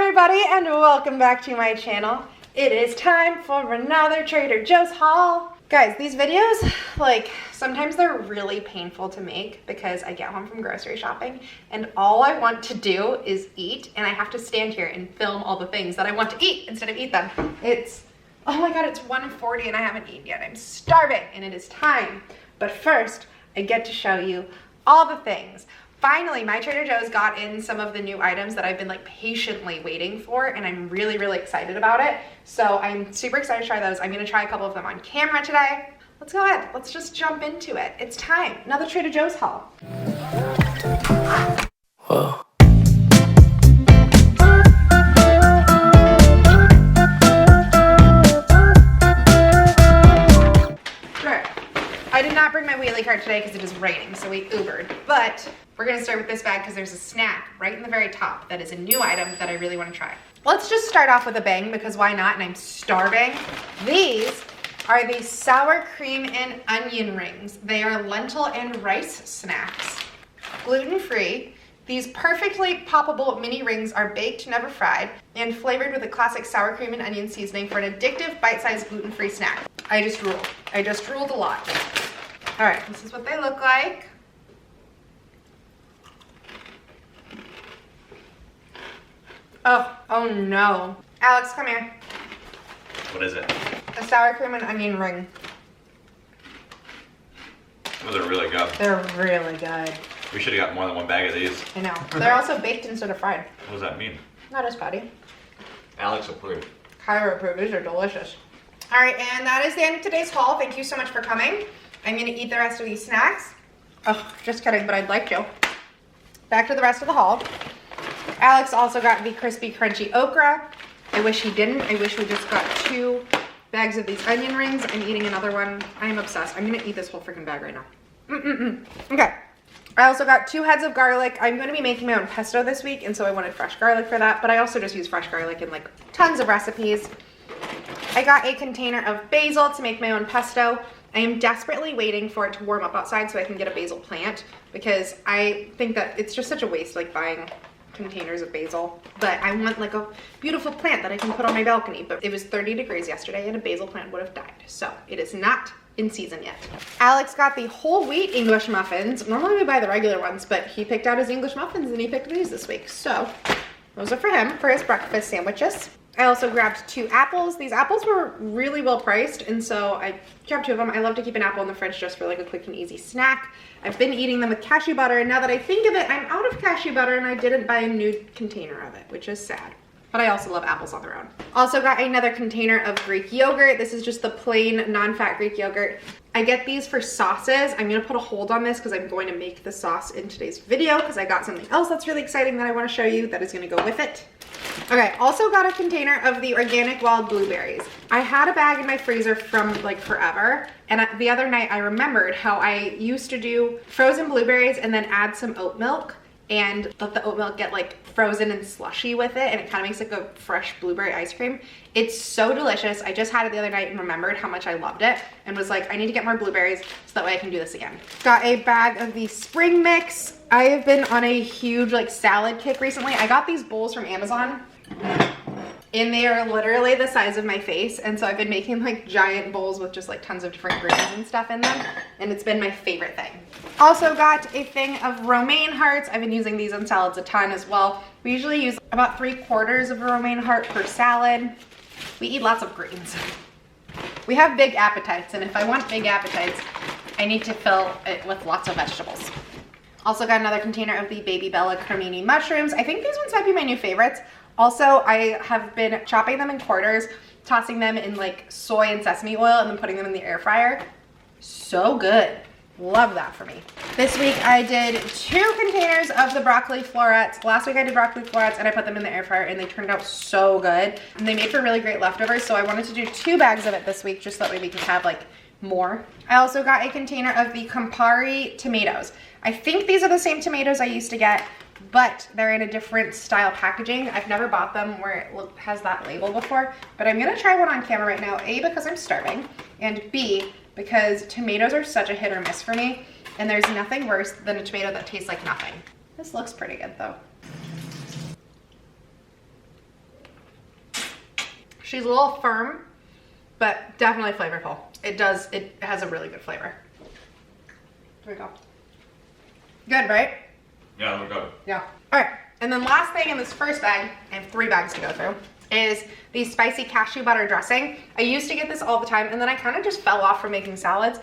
everybody, and welcome back to my channel. It is time for another Trader Joe's haul. Guys, these videos, sometimes they're really painful to make because I get home from grocery shopping and all I want to do is eat, and I have to stand here and film all the things that I want to eat instead of eat them. Oh my god, it's 1:40 and I haven't eaten yet. I'm starving and it is time. But first, I get to show you all the things. Finally, my Trader Joe's got in some of the new items that I've been patiently waiting for, and I'm really, really excited about it. So I'm super excited to try those. I'm gonna try a couple of them on camera today. Let's go ahead, let's just jump into it. It's time, another Trader Joe's haul. Whoa. I did not bring my wheelie cart today because it is raining, so we Ubered. But we're gonna start with this bag because there's a snack right in the very top that is a new item that I really want to try. Let's just start off with a bang because why not? And I'm starving. These are the sour cream and onion rings. They are lentil and rice snacks. Gluten-free. These perfectly poppable mini rings are baked, never fried, and flavored with a classic sour cream and onion seasoning for an addictive, bite-sized gluten-free snack. I just ruled. I just ruled a lot. All right, this is what they look like. Oh no. Alex, come here. What is it? A sour cream and onion ring. Oh, they're really good. They're really good. We should have got more than one bag of these. I know. They're also baked instead of fried. What does that mean? Not as fatty. Alex approved. Caira approved. These are delicious. All right, and that is the end of today's haul. Thank you so much for coming. I'm gonna eat the rest of these snacks. Oh, just kidding, but I'd like to. Back to the rest of the haul. Alex also got the crispy, crunchy okra. I wish he didn't. I wish we just got 2 bags of these onion rings. I'm eating another one. I am obsessed. I'm gonna eat this whole freaking bag right now. Okay. I also got 2 heads of garlic. I'm going to be making my own pesto this week, and so I wanted fresh garlic for that, but I also just use fresh garlic in tons of recipes. I got a container of basil to make my own pesto. I am desperately waiting for it to warm up outside so I can get a basil plant because I think that it's just such a waste buying containers of basil, but I want a beautiful plant that I can put on my balcony. But it was 30 degrees yesterday and a basil plant would have died, so it is not in season yet. Alex got the whole wheat English muffins. Normally we buy the regular ones, but he picked out his English muffins and he picked these this week, so those are for him for his breakfast sandwiches. I also grabbed 2 apples. These apples were really well priced, and so I grabbed 2 of them. I love to keep an apple in the fridge just for a quick and easy snack. I've been eating them with cashew butter, and now that I think of it, I'm out of cashew butter and I didn't buy a new container of it, which is sad. But I also love apples on their own. Also got another container of Greek yogurt. This is just the plain non-fat Greek yogurt. I get these for sauces. I'm gonna put a hold on this because I'm going to make the sauce in today's video because I got something else that's really exciting that I want to show you that is gonna go with it. Okay, also got a container of the organic wild blueberries. I had a bag in my freezer from forever, and the other night I remembered how I used to do frozen blueberries and then add some oat milk and let the oat milk get frozen and slushy with it, and it kind of makes a fresh blueberry ice cream. It's so delicious. I just had it the other night and remembered how much I loved it and was I need to get more blueberries so that way I can do this again. Got a bag of the spring mix. I have been on a huge salad kick recently. I got these bowls from Amazon and they are literally the size of my face, and so I've been making giant bowls with just tons of different greens and stuff in them, and it's been my favorite thing. Also got a thing of romaine hearts. I've been using these on salads a ton as well. We usually use about 3/4 of a romaine heart per salad. We eat lots of greens. We have big appetites, and if I want big appetites, I need to fill it with lots of vegetables. Also got another container of the Baby Bella cremini mushrooms. I think these ones might be my new favorites. Also, I have been chopping them in quarters, tossing them in soy and sesame oil, and then putting them in the air fryer. So good. Love that for me. This week I did 2 containers of the broccoli florets. Last week I did broccoli florets and I put them in the air fryer and they turned out so good. And they made for really great leftovers, so I wanted to do 2 bags of it this week just so that way we could have more. I also got a container of the Campari tomatoes. I think these are the same tomatoes I used to get, but they're in a different style packaging. I've never bought them where it has that label before, but I'm gonna try one on camera right now, A, because I'm starving, and B, because tomatoes are such a hit or miss for me, and there's nothing worse than a tomato that tastes like nothing. This looks pretty good though. She's a little firm, but definitely flavorful. It has a really good flavor. There we go. Good, right? Yeah, they're good. Yeah. All right. And then last thing in this first bag, I have 3 bags to go through, is the spicy cashew butter dressing. I used to get this all the time, and then I kind of just fell off from making salads.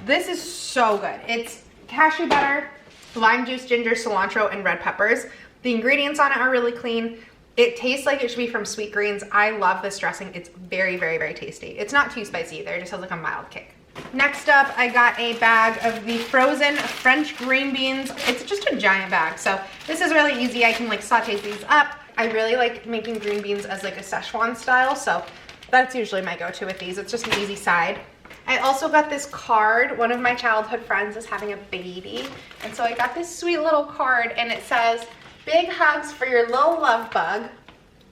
This is so good. It's cashew butter, lime juice, ginger, cilantro, and red peppers. The ingredients on it are really clean. It tastes like it should be from Sweet Greens. I love this dressing. It's very, very, very tasty. It's not too spicy either. It just has like a mild kick. Next up, I got a bag of the frozen French green beans. It's just a giant bag, so this is really easy. I can like saute these up. I really like making green beans as like a Szechuan style, so that's usually my go-to with these. It's just an easy side. I also got this card. One of my childhood friends is having a baby, and so I got this sweet little card, and it says, "Big hugs for your little love bug.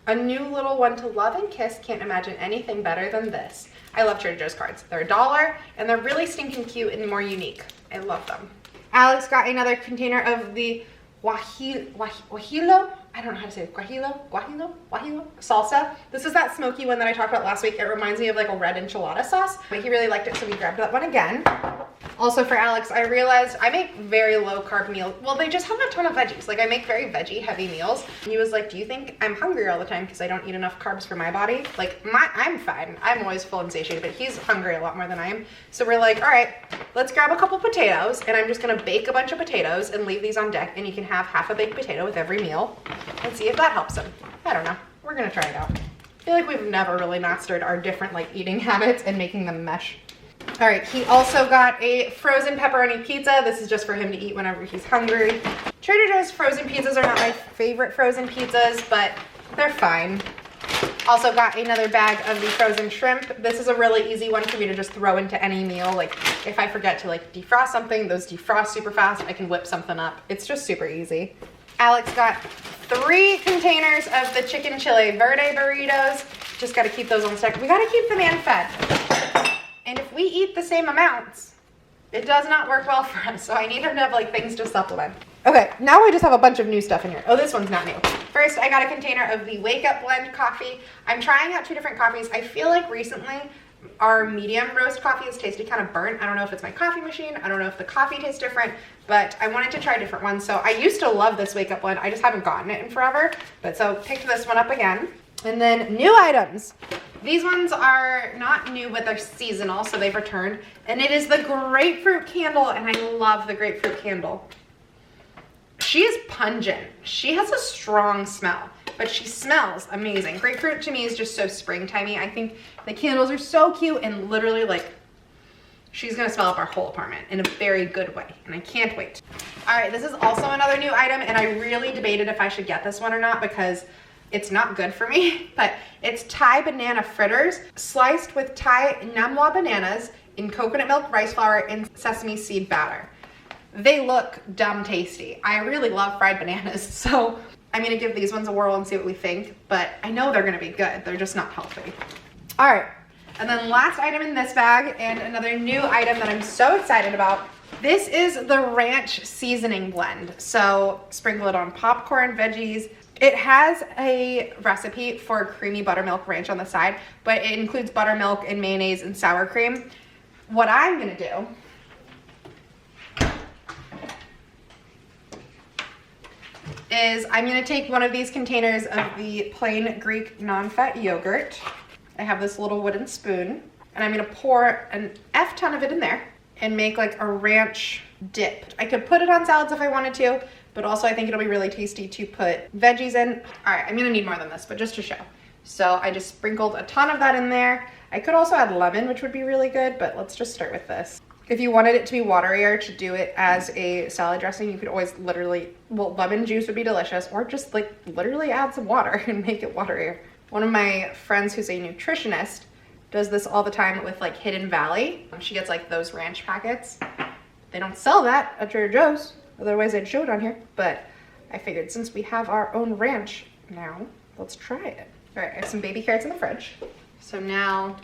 A new little one to love and kiss. Can't imagine anything better than this." I love Trader Joe's cards. They're $1 and they're really stinking cute and more unique. I love them. Alex got another container of the guajillo. I don't know how to say it. Guajillo salsa. This is that smoky one that I talked about last week. It reminds me of like a red enchilada sauce, but he really liked it, so we grabbed that one again. Also for Alex, I realized I make very low carb meals. Well, they just have a ton of veggies. Like I make very veggie heavy meals. He was like, "Do you think I'm hungry all the time because I don't eat enough carbs for my body?" Like I'm fine. I'm always full and satiated, but he's hungry a lot more than I am. So we're like, all right, let's grab a couple potatoes, and I'm just gonna bake a bunch of potatoes and leave these on deck, and you can have half a baked potato with every meal and see if that helps him. I don't know. We're gonna try it out. I feel like we've never really mastered our different like eating habits and making them mesh. All right, he also got a frozen pepperoni pizza. This is just for him to eat whenever he's hungry. Trader Joe's frozen pizzas are not my favorite frozen pizzas, but they're fine. Also got another bag of the frozen shrimp. This is a really easy one for me to just throw into any meal. Like if I forget to like defrost something, those defrost super fast. I can whip something up. It's just super easy. Alex got 3 containers of the chicken chile verde burritos. Just gotta keep those on stick. We gotta keep the man fed. And if we eat the same amounts, it does not work well for us. So I need him to have like things to supplement. Okay, now I just have a bunch of new stuff in here. Oh, this one's not new. First, I got a container of the Wake Up Blend coffee. I'm trying out 2 different coffees. I feel like recently our medium roast coffee has tasted kind of burnt. I don't know if it's my coffee machine. I don't know if the coffee tastes different, but I wanted to try different ones. So I used to love this Wake Up Blend. I just haven't gotten it in forever. But so picked this one up again. And then new items. These ones are not new, but they're seasonal, so they've returned. And it is the grapefruit candle, and I love the grapefruit candle. She is pungent. She has a strong smell, but she smells amazing. Grapefruit to me is just so springtimey. I think the candles are so cute, and literally like, she's gonna smell up our whole apartment in a very good way, and I can't wait. All right, this is also another new item, and I really debated if I should get this one or not because it's not good for me, but it's Thai banana fritters, sliced with Thai namwa bananas in coconut milk, rice flour, and sesame seed batter. They look dumb tasty. I really love fried bananas, so I'm gonna give these ones a whirl and see what we think, but I know they're gonna be good. They're just not healthy. All right, and then last item in this bag, and another new item that I'm so excited about. This is the ranch seasoning blend. So sprinkle it on popcorn, veggies. It has a recipe for creamy buttermilk ranch on the side, but it includes buttermilk and mayonnaise and sour cream. What I'm gonna do is I'm gonna take one of these containers of the plain Greek non-fat yogurt. I have this little wooden spoon, and I'm gonna pour an F ton of it in there and make like a ranch dip. I could put it on salads if I wanted to, but also I think it'll be really tasty to put veggies in. All right, I'm gonna need more than this, but just to show. So I just sprinkled a ton of that in there. I could also add lemon, which would be really good, but let's just start with this. If you wanted it to be waterier, to do it as a salad dressing, you could always literally, well, lemon juice would be delicious, or just like literally add some water and make it waterier. One of my friends who's a nutritionist does this all the time with like Hidden Valley. She gets like those ranch packets. They don't sell that at Trader Joe's. Otherwise I'd show it on here, but I figured since we have our own ranch now, let's try it. All right, I have some baby carrots in the fridge. So now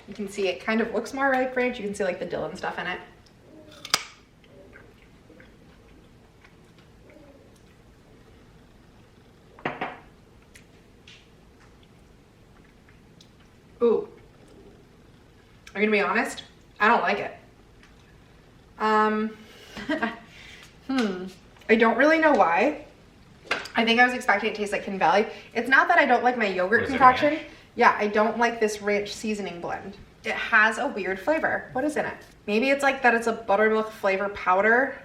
you can see it kind of looks more like ranch. You can see like the dill and stuff in it. Ooh. I'm gonna be honest, I don't like it. I don't really know why. I think I was expecting it to taste like Hidden Valley. It's not that I don't like my yogurt concoction. Ranch? Yeah, I don't like this ranch seasoning blend. It has a weird flavor. What is in it? Maybe it's like that it's a buttermilk flavor powder.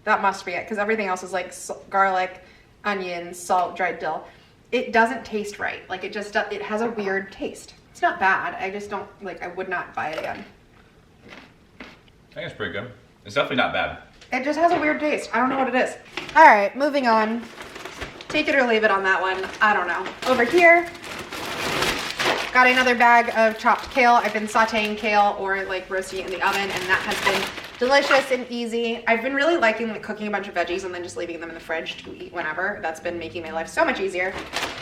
That must be it, because everything else is like garlic, onion, salt, dried dill. It doesn't taste right. Like it just, it has a weird taste. It's not bad. I just don't, like, I would not buy it again. I think it's pretty good. It's definitely not bad. It just has a weird taste. I don't know what it is. All right, moving on. Take it or leave it on that one. I don't know. Over here, got another bag of chopped kale. I've been sauteing kale or like roasting it in the oven, and that has been delicious and easy. I've been really liking like cooking a bunch of veggies and then just leaving them in the fridge to eat whenever. That's been making my life so much easier.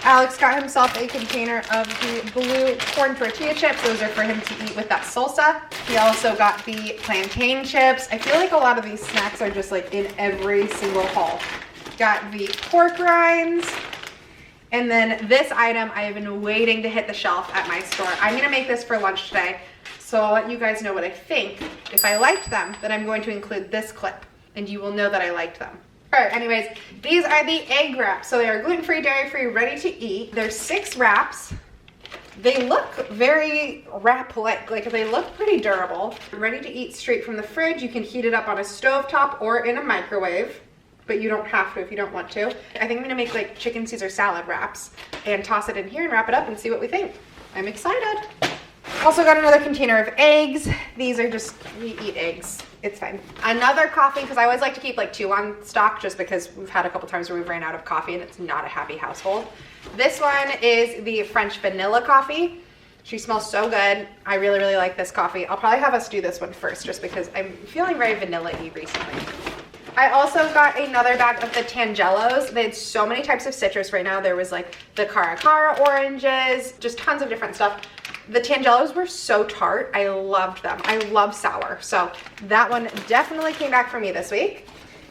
Alex got himself a container of the blue corn tortilla chips. Those are for him to eat with that salsa. He also got the plantain chips. I feel like a lot of these snacks are just like in every single haul. Got the pork rinds. And then this item I have been waiting to hit the shelf at my store. I'm gonna make this for lunch today, so I'll let you guys know what I think. If I liked them, then I'm going to include this clip, and you will know that I liked them. All right, anyways, these are the egg wraps. So they are gluten-free, dairy-free, ready to eat. There's 6 wraps. They look very wrap-like, like they look pretty durable. Ready to eat straight from the fridge. You can heat it up on a stovetop or in a microwave, but you don't have to if you don't want to. I think I'm gonna make like chicken Caesar salad wraps and toss it in here and wrap it up and see what we think. I'm excited. Also got another container of eggs. These are just, we eat eggs. It's fine. Another coffee, because I always like to keep like 2 on stock just because we've had a couple times where we've ran out of coffee and it's not a happy household. This one is the French vanilla coffee. She smells so good. I really, really like this coffee. I'll probably have us do this one first just because I'm feeling very vanilla-y recently. I also got another bag of the Tangelos. They had so many types of citrus right now. There was like the Cara oranges, just tons of different stuff. The Tangelos were so tart. I loved them. I love sour. So that one definitely came back for me this week.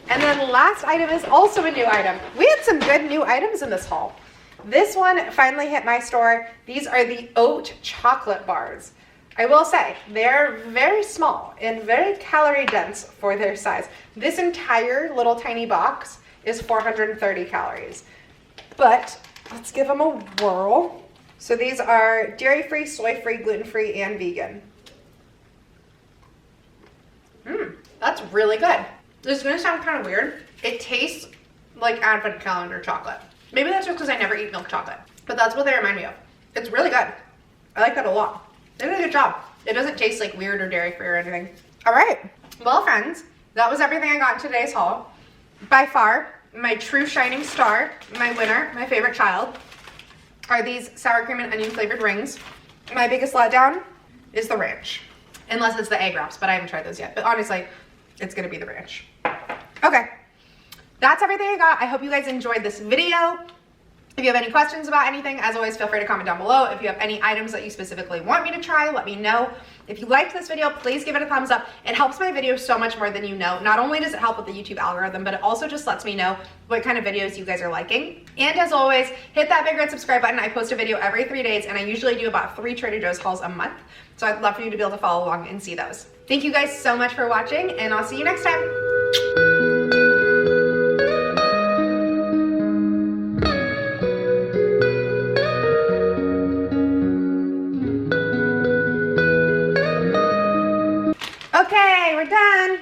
And then last item is also a new item. We had some good new items in this haul. This one finally hit my store. These are the oat chocolate bars. I will say, they're very small and very calorie dense for their size. This entire little tiny box is 430 calories. But let's give them a whirl. So these are dairy-free, soy-free, gluten-free, and vegan. That's really good. This is gonna sound kind of weird. It tastes like advent calendar chocolate. Maybe that's just because I never eat milk chocolate, but that's what they remind me of. It's really good. I like that a lot. They did a good job. It doesn't taste like weird or dairy-free or anything. All right, well friends, that was everything I got in today's haul. By far, my true shining star, my winner, my favorite child, are these sour cream and onion flavored rings. My biggest letdown is the ranch, unless it's the egg wraps, but I haven't tried those yet. But honestly, it's gonna be the ranch. Okay, that's everything I got. I hope you guys enjoyed this video. If you have any questions about anything, as always, feel free to comment down below. If you have any items that you specifically want me to try, let me know. If you liked this video, please give it a thumbs up. It helps my videos so much more than you know. Not only does it help with the YouTube algorithm, but it also just lets me know what kind of videos you guys are liking. And as always, hit that big red subscribe button. I post a video every 3 days, and I usually do about 3 Trader Joe's hauls a month. So I'd love for you to be able to follow along and see those. Thank you guys so much for watching, and I'll see you next time. Okay, we're done.